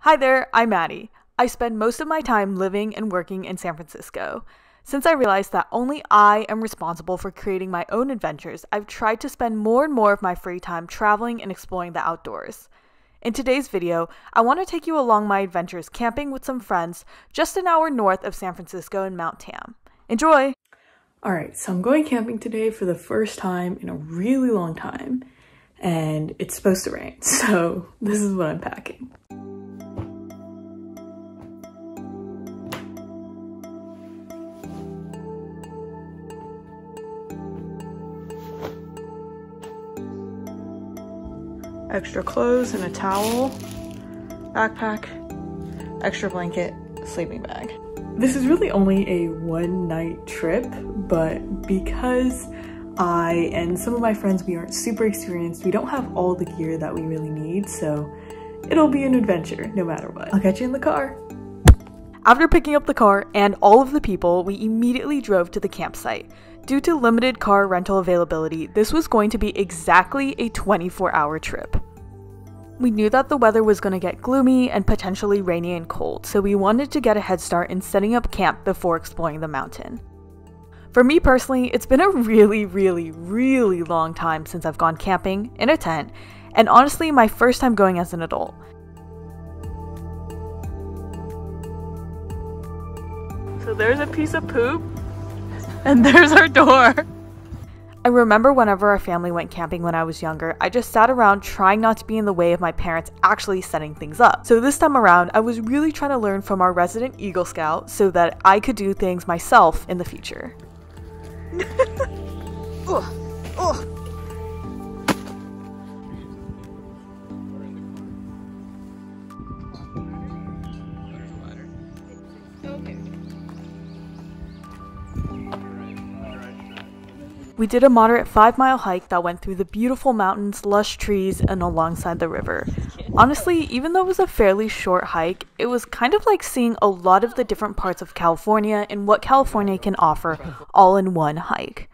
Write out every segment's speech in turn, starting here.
Hi there, I'm Maddie. I spend most of my time living and working in San Francisco. Since I realized that only I am responsible for creating my own adventures, I've tried to spend more and more of my free time traveling and exploring the outdoors. In today's video, I want to take you along my adventures camping with some friends just an hour north of San Francisco in Mount Tam. Enjoy! Alright, so I'm going camping today for the first time in a really long time, and it's supposed to rain, so this is what I'm packing. Extra clothes and a towel, backpack, extra blanket, sleeping bag. This is really only a one-night trip, but because I and some of my friends, we aren't super experienced, we don't have all the gear that we really need, so it'll be an adventure no matter what. I'll catch you in the car. After picking up the car and all of the people, we immediately drove to the campsite. Due to limited car rental availability, this was going to be exactly a 24-hour trip. We knew that the weather was going to get gloomy and potentially rainy and cold, so we wanted to get a head start in setting up camp before exploring the mountain. For me personally, it's been a really long time since I've gone camping in a tent, and honestly my first time going as an adult. So there's a piece of poop. And there's our door. I remember whenever our family went camping when I was younger, I just sat around trying not to be in the way of my parents actually setting things up. So this time around, I was really trying to learn from our resident Eagle Scout so that I could do things myself in the future. We did a moderate 5-mile hike that went through the beautiful mountains, lush trees, and alongside the river. Honestly, even though it was a fairly short hike, it was kind of like seeing a lot of the different parts of California and what California can offer all in one hike.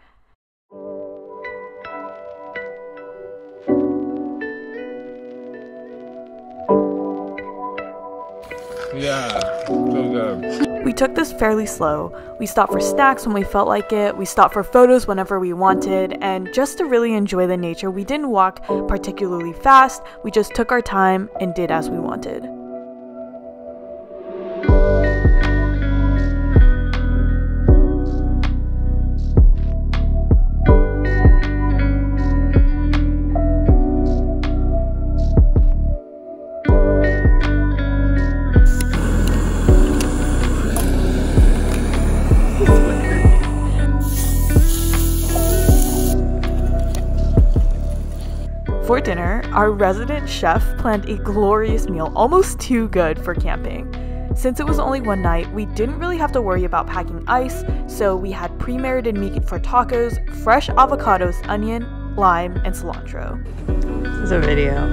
Yeah, so good. We took this fairly slow. We stopped for snacks when we felt like it, we stopped for photos whenever we wanted, and just to really enjoy the nature, we didn't walk particularly fast, we just took our time and did as we wanted. For dinner, our resident chef planned a glorious meal, almost too good for camping. Since it was only one night, we didn't really have to worry about packing ice, so we had pre-marinated meat for tacos, fresh avocados, onion, lime, and cilantro. This is a video.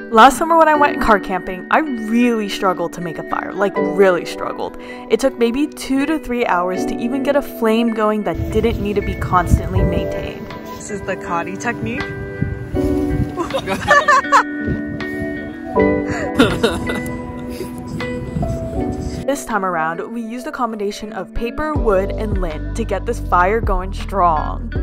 Last summer when I went car camping, I really struggled to make a fire, like really struggled. It took maybe 2 to 3 hours to even get a flame going that didn't need to be constantly maintained. This is the Cotty technique. This time around, we used a combination of paper, wood, and lint to get this fire going strong.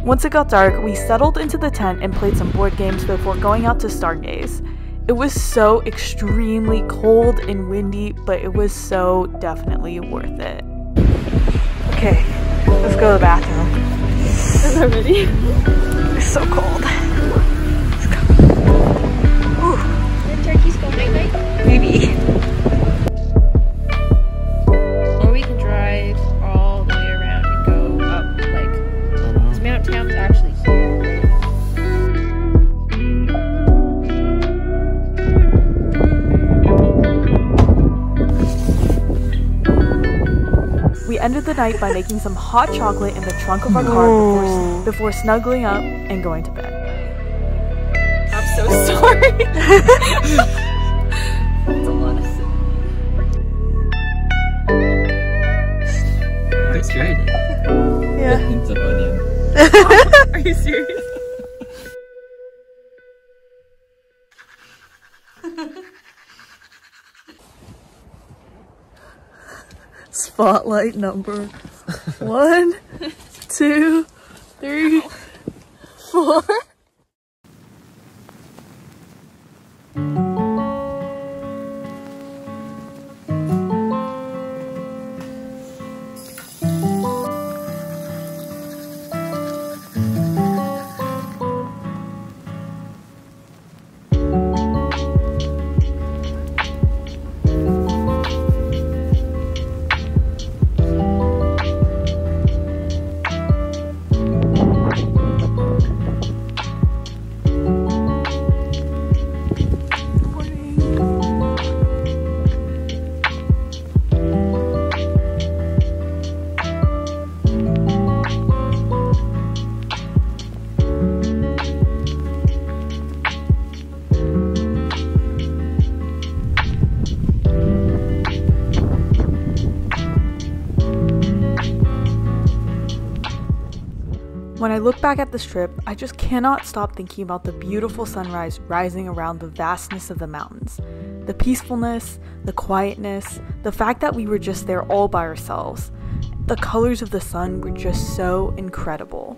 Once it got dark, we settled into the tent and played some board games before going out to stargaze. It was so extremely cold and windy, but it was so definitely worth it. Okay, let's go to the bathroom. Is that ready? It's so cold. Let's go. Ooh. The turkeys go night-night? Maybe. Or we can drive all the way around and go up, like, because Mount Tam's actually here. We ended the night by making some hot chocolate in the trunk of our car before snuggling up and going to bed. I'm so sorry. Spotlight number 1, 2, 3, 4. When I look back at this trip, I just cannot stop thinking about the beautiful sunrise rising around the vastness of the mountains. The peacefulness, the quietness, the fact that we were just there all by ourselves. The colors of the sun were just so incredible.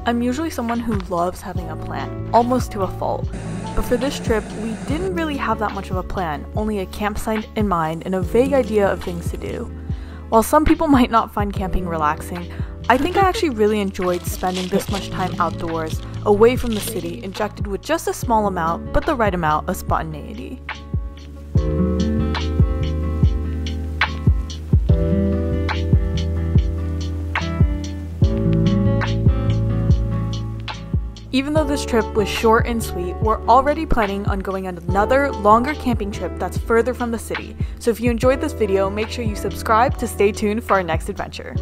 I'm usually someone who loves having a plan, almost to a fault. But for this trip, we didn't really have that much of a plan, only a campsite in mind and a vague idea of things to do. While some people might not find camping relaxing, I think I actually really enjoyed spending this much time outdoors, away from the city, injected with just a small amount, but the right amount of spontaneity. Even though this trip was short and sweet, we're already planning on going on another, longer camping trip that's further from the city. So if you enjoyed this video, make sure you subscribe to stay tuned for our next adventure.